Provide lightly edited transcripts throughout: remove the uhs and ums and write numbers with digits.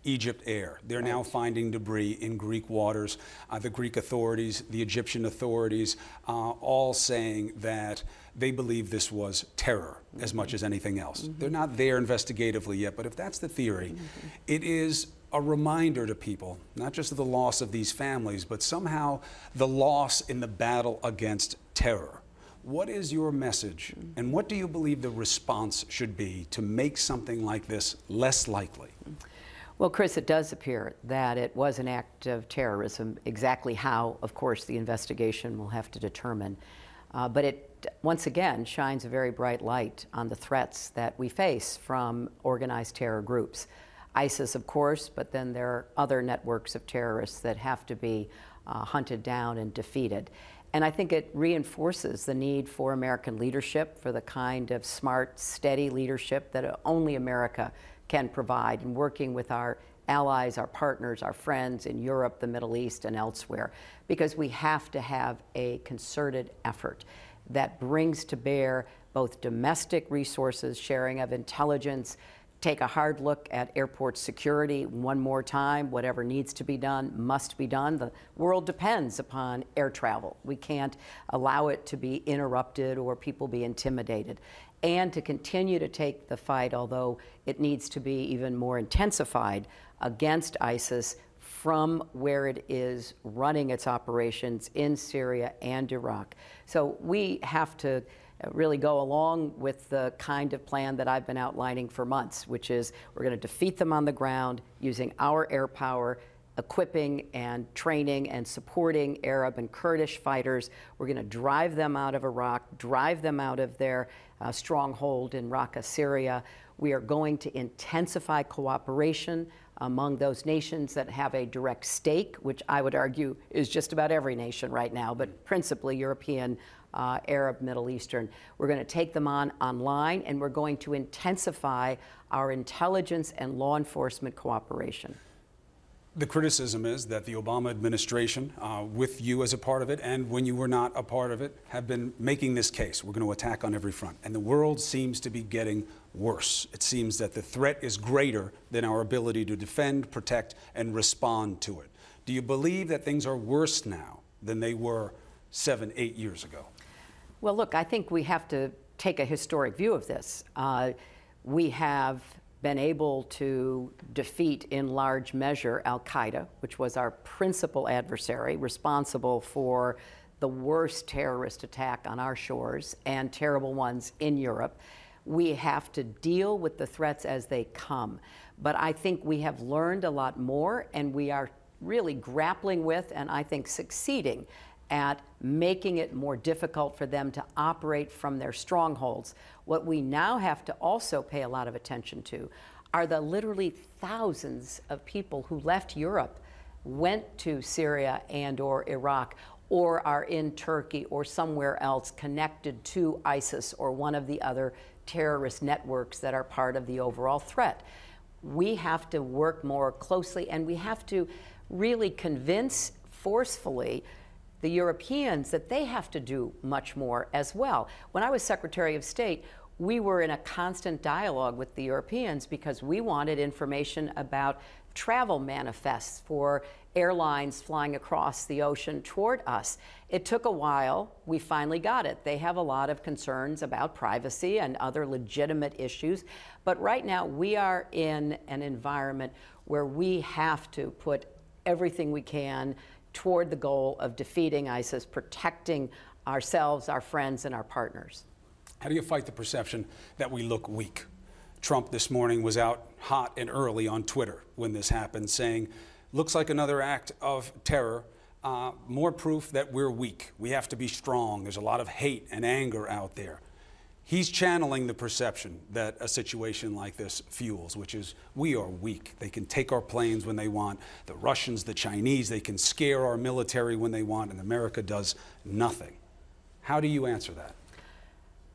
Egypt Air. They're Right. now finding debris in Greek waters. The Greek authorities, the Egyptian authorities, all saying that they believe this was terror as much as anything else. They're not there investigatively yet, but if that's the theory, it is a reminder to people, not just of the loss of these families, but somehow the loss in the battle against terror. What is your message, and what do you believe the response should be to make something like this less likely? Well, Chris, it does appear that it was an act of terrorism. Exactly how, of course, the investigation will have to determine. But it, once again, shines a very bright light on the threats that we face from organized terror groups. ISIS, of course, but then there are other networks of terrorists that have to be hunted down and defeated. And I think it reinforces the need for American leadership, for the kind of smart, steady leadership that only America can provide, in working with our allies, our partners, our friends in Europe, the Middle East, and elsewhere, because we have to have a concerted effort that brings to bear both domestic resources, sharing of intelligence, take a hard look at airport security one more time. Whatever needs to be done must be done. The world depends upon air travel. We can't allow it to be interrupted or people be intimidated. And to continue to take the fight, although it needs to be even more intensified, against ISIS from where it is running its operations in Syria and Iraq. So we have to really go along with the kind of plan that I've been outlining for months, which is we're going to defeat them on the ground using our air power, equipping and training and supporting Arab and Kurdish fighters. We're going to drive them out of Iraq, drive them out of their stronghold in Raqqa, Syria. We are going to intensify cooperation among those nations that have a direct stake, which I would argue is just about every nation right now, but principally European, Arab, Middle Eastern. We're going to take them online, and we're going to intensify our intelligence and law enforcement cooperation. The criticism is that the Obama administration, with you as a part of it, and when you were not a part of it, have been making this case. We're going to attack on every front. And the world seems to be getting worse. It seems that the threat is greater than our ability to defend, protect, and respond to it. Do you believe that things are worse now than they were 7, 8 years ago? Well, look, I think we have to take a historic view of this. We have been able to defeat in large measure al-Qaeda, which was our principal adversary, responsible for the worst terrorist attack on our shores and terrible ones in Europe. We have to deal with the threats as they come. But I think we have learned a lot more, and we are really grappling with, and I think succeeding at making it more difficult for them to operate from their strongholds. What we now have to also pay a lot of attention to are the literally thousands of people who left Europe, went to Syria and or Iraq, or are in Turkey or somewhere else connected to ISIS or one of the other terrorist networks that are part of the overall threat. We have to work more closely, and we have to really convince forcefully the Europeans that they have to do much more as well. When I was Secretary of State, we were in a constant dialogue with the Europeans because we wanted information about travel manifests for airlines flying across the ocean toward us. It took a while. We finally got it. They have a lot of concerns about privacy and other legitimate issues. But right now, we are in an environment where we have to put everything we can toward the goal of defeating ISIS, protecting ourselves, our friends, and our partners. How do you fight the perception that we look weak? Trump this morning was out hot and early on Twitter when this happened, saying, looks like another act of terror, more proof that we're weak. We have to be strong. There's a lot of hate and anger out there. He's channeling the perception that a situation like this fuels, which is we are weak. They can take our planes when they want. The Russians, the Chinese, they can scare our military when they want, and America does nothing. How do you answer that?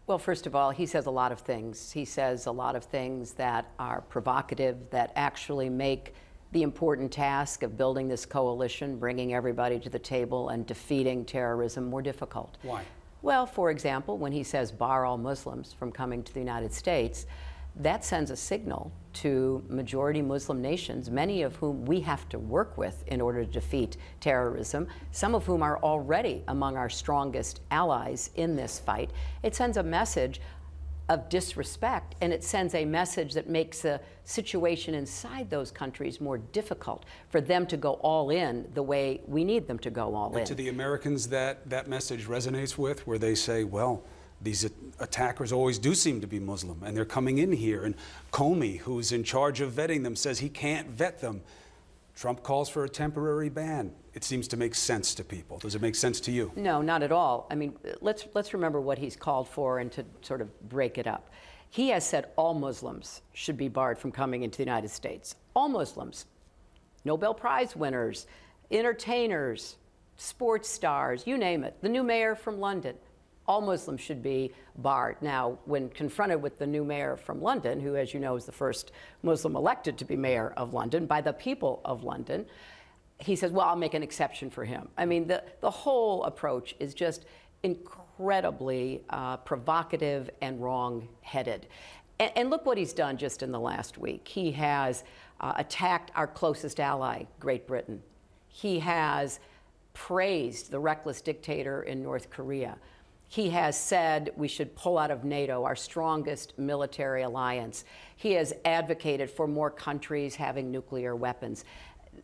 Well, first of all, he says a lot of things. He says a lot of things that are provocative, that actually make the important task of building this coalition, bringing everybody to the table, and defeating terrorism more difficult. Why? Well, for example, when he says bar all Muslims from coming to the United States, that sends a signal to majority Muslim nations, many of whom we have to work with in order to defeat terrorism, some of whom are already among our strongest allies in this fight. It sends a message of disrespect, and it sends a message that makes the situation inside those countries more difficult for them to go all in the way we need them to go all in. To the Americans that message resonates with, where they say, well, these attackers always do seem to be Muslim, and they're coming in here, and Comey, who's in charge of vetting them, says he can't vet them. Trump calls for a temporary ban. It seems to make sense to people. Does it make sense to you? No, not at all. I mean, let's remember what he's called for and to sort of break it up. He has said all Muslims should be barred from coming into the United States. All Muslims, Nobel Prize winners, entertainers, sports stars, you name it. The new mayor from London. All Muslims should be barred. Now, when confronted with the new mayor from London, who, as you know, is the first Muslim elected to be mayor of London by the people of London, he says, well, I'll make an exception for him. I mean, the whole approach is just incredibly provocative and wrong-headed. And look what he's done just in the last week. He has attacked our closest ally, Great Britain. He has praised the reckless dictator in North Korea. He has said we should pull out of NATO, our strongest military alliance. He has advocated for more countries having nuclear weapons.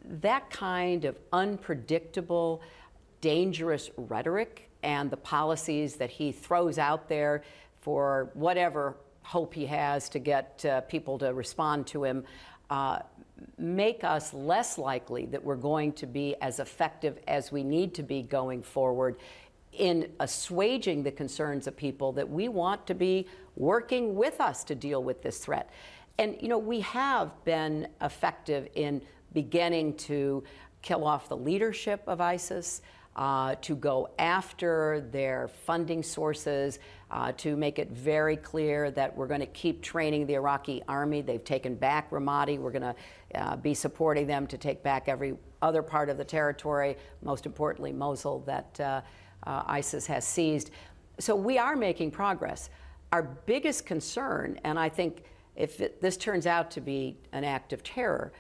That kind of unpredictable, dangerous rhetoric and the policies that he throws out there for whatever hope he has to get people to respond to him make us less likely that we're going to be as effective as we need to be going forward in assuaging the concerns of people that we want to be working with us to deal with this threat. And, you know, we have been effective in beginning to kill off the leadership of ISIS, to go after their funding sources, to make it very clear that we're going to keep training the Iraqi army. They've taken back Ramadi. We're going to be supporting them to take back every other part of the territory, most importantly Mosul, that ISIS has seized. So we are making progress. Our biggest concern, and I think if this turns out to be an act of terror,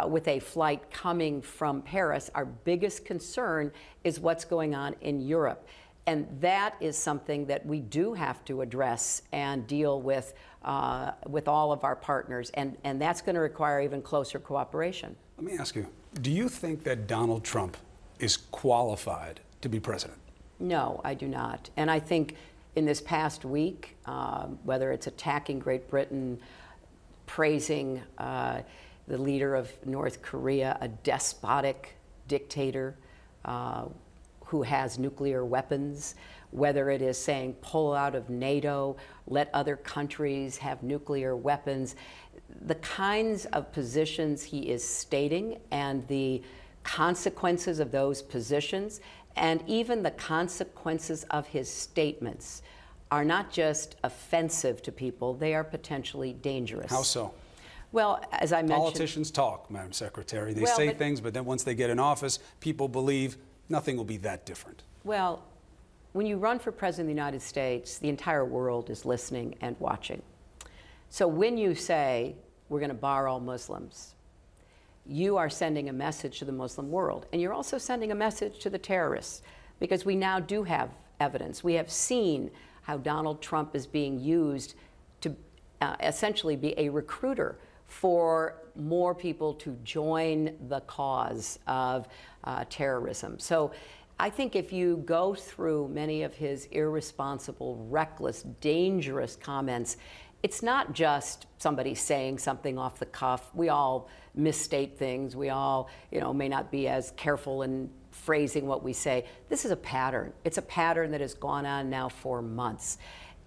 with a flight coming from Paris, our biggest concern is what's going on in Europe. And that is something that we do have to address and deal with all of our partners. And that's going to require even closer cooperation. Let me ask you, do you think that Donald Trump is qualified to be president? No, I do not. And I think in this past week, whether it's attacking Great Britain, praising the leader of North Korea, a despotic dictator who has nuclear weapons, whether it is saying pull out of NATO, let other countries have nuclear weapons, the kinds of positions he is stating and the consequences of those positions, and even the consequences of his statements are not just offensive to people, they are potentially dangerous. How so? Well, as I mentioned... Politicians talk, Madam Secretary. They say things, but then once they get in office, people believe nothing will be that different. Well, when you run for President of the United States, the entire world is listening and watching. So when you say, we're going to bar all Muslims, you are sending a message to the Muslim world. And you're also sending a message to the terrorists, because we now do have evidence. We have seen how Donald Trump is being used to essentially be a recruiter for more people to join the cause of terrorism. So I think if you go through many of his irresponsible, reckless, dangerous comments, it's not just somebody saying something off the cuff. We all misstate things. We all, may not be as careful in phrasing what we say. This is a pattern. It's a pattern that has gone on now for months.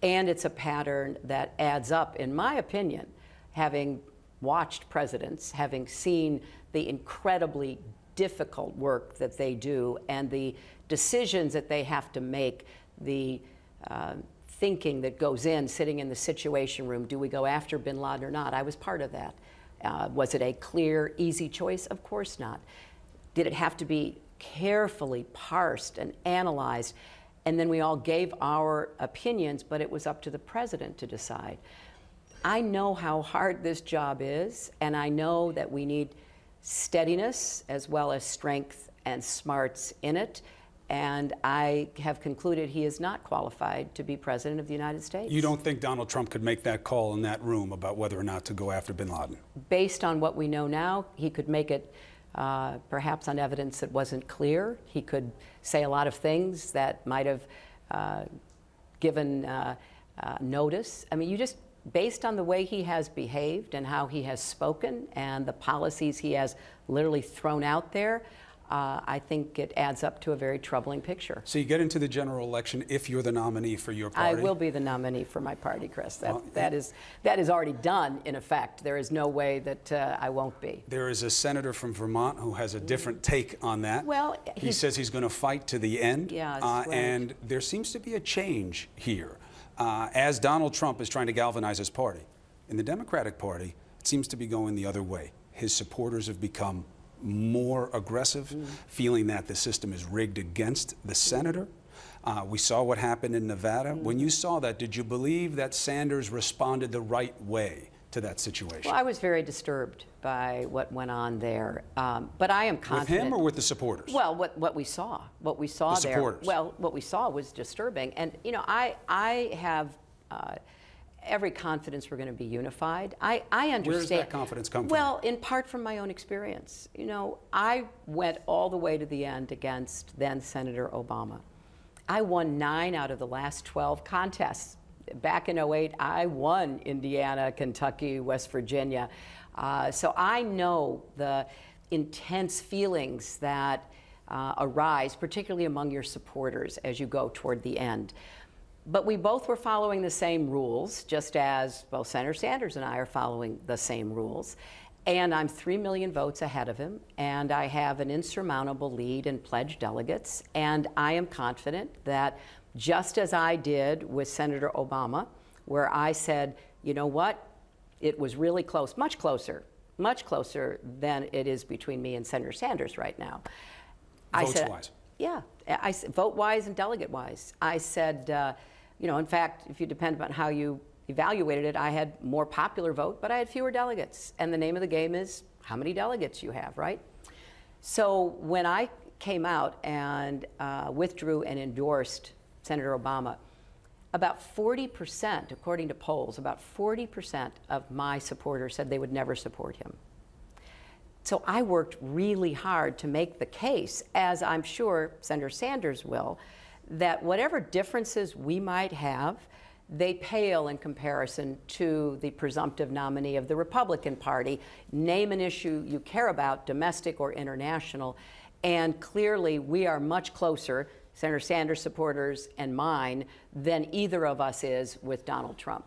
And it's a pattern that adds up, in my opinion, having watched presidents, having seen the incredibly difficult work that they do and the decisions that they have to make, the thinking that goes in, sitting in the Situation Room. Do we go after bin Laden or not? I was part of that. Was it a clear, easy choice? Of course not. Did it have to be carefully parsed and analyzed? And then we all gave our opinions, but it was up to the president to decide. I know how hard this job is, and I know that we need steadiness as well as strength and smarts in it. And I have concluded he is not qualified to be President of the United States. You don't think Donald Trump could make that call in that room about whether or not to go after bin Laden? Based on what we know now, he could make it perhaps on evidence that wasn't clear. He could say a lot of things that might have given notice. I mean, based on the way he has behaved and how he has spoken and the policies he has literally thrown out there, I think it adds up to a very troubling picture. So you get into the general election if you're the nominee for your party? I will be the nominee for my party, Chris. That is already done, in effect. There is no way that I won't be. There is a senator from Vermont who has a different take on that. Well, he says he's going to fight to the end. Yeah, right. And there seems to be a change here as Donald Trump is trying to galvanize his party. In the Democratic Party, it seems to be going the other way. His supporters have become more aggressive, feeling that the system is rigged against the senator. We saw what happened in Nevada. When you saw that, did you believe that Sanders responded the right way to that situation? Well, I was very disturbed by what went on there, but I am confident. With him or with the supporters? Well, what we saw the there. Supporters. Well, what we saw was disturbing, and you know, I have every confidence we're going to be unified. I understand. Where does that confidence come from? Well, in part from my own experience. You know, I went all the way to the end against then Senator Obama. I won 9 out of the last 12 contests. Back in '08, I won Indiana, Kentucky, West Virginia. So I know the intense feelings that arise, particularly among your supporters as you go toward the end. But we both were following the same rules, just as both Senator Sanders and I are following the same rules. And I'm 3 million votes ahead of him, and I have an insurmountable lead in pledged delegates. And I am confident that just as I did with Senator Obama, where I said, you know what, it was really close, much closer than it is between me and Senator Sanders right now. Votes-wise? Yeah, vote-wise and delegate-wise. I said, you know, in fact, if you depend upon how you evaluated it, I had more popular vote, but I had fewer delegates. And the name of the game is how many delegates you have, right? So when I came out and withdrew and endorsed Senator Obama, about 40%, according to polls, about 40% of my supporters said they would never support him. So I worked really hard to make the case, as I'm sure Senator Sanders will, that whatever differences we might have, they pale in comparison to the presumptive nominee of the Republican Party. Name an issue you care about, domestic or international, and clearly we are much closer, Senator Sanders supporters and mine, than either of us is with Donald Trump.